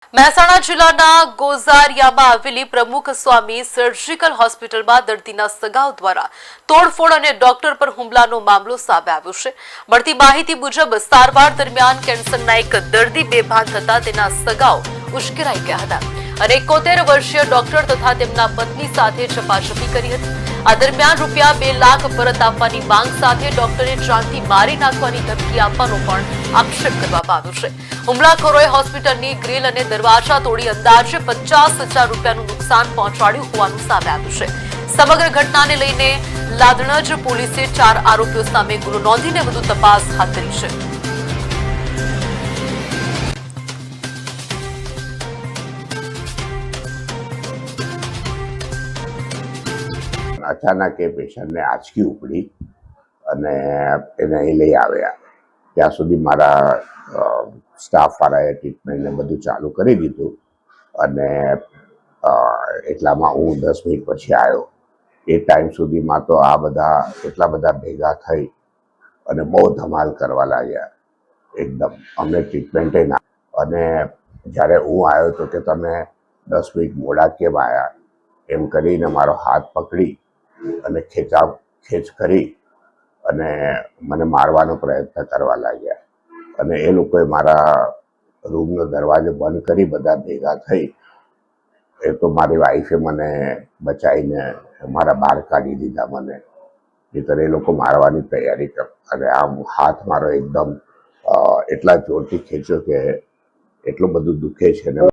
મહેસાણા જિલ્લાના ગોઝારિયામાં આવેલી પ્રમુખ સ્વામી સર્જિકલ હોસ્પિટલમાં દર્દીના સગાઓ દ્વારા તોડફોડ અને ડોક્ટર પર હુમલાનો મામલો સામે આવ્યો છે। મળતી માહિતી મુજબ સારવાર દરમિયાન કેન્સરના એક દર્દી બેભાન થતા તેના સગાઓ ઉશ્કેરાઈ ગયા હતા અને 71 વર્ષીય ડોક્ટર તથા તેમના પત્ની સાથે ઝપાઝપી કરી હતી। આ દરમિયાન રૂપિયા 2 લાખ પરત આપવાની માંગ સાથે ડોક્ટરે જાનથી મારી નાખવાની ધમકી આપવાનો પણ આક્ષેપ કરવામાં આવ્યો છે। હુમલાખોરોએ હોસ્પિટલની ગ્રીલ અને દરવાજા તોડી અંદાજે 50,000 રૂપિયાનું નુકસાન પહોંચાડ્યું હોવાનું સામે આવ્યું છે। સમગ્ર ઘટનાને લઈને લાદણજ પોલીસે 4 આરોપીઓ સામે ગુનો નોંધીને વધુ તપાસ હાથ ધરી છે। અચાનક એ પેશન્ટને આંચકી ઉપડી અને એને અહીં લઈ આવ્યા। ત્યાં સુધી મારા સ્ટાફવાળાએ ટ્રીટમેન્ટને બધું ચાલુ કરી દીધું અને એટલામાં હું 10 મિનિટ પછી આવ્યો। એ ટાઈમ સુધીમાં તો આ બધા એટલા બધા ભેગા થઈ અને બહુ ધમાલ કરવા લાગ્યા એકદમ। અમને ટ્રીટમેન્ટે ના અને જ્યારે હું આવ્યો તો કે તમે 10 મિનિટ મોડા કેમ આવ્યા એમ કરીને મારો હાથ પકડી અને ખેંચ કરી અને મને મારવાનો પ્રયત્ન કરવા લાગ્યા અને એ લોકોએ મારા રૂમનો દરવાજો બંધ કરી બધા ભેગા થઈ। એ તો મારી વાઈફે મને બચાવીને મારા બહાર કાઢી દીધા મને, નહીંતર એ લોકો મારવાની તૈયારી કર અને આમ હાથ મારો એકદમ એટલા જોરથી ખેંચ્યો કે એટલું બધું દુખે છે ને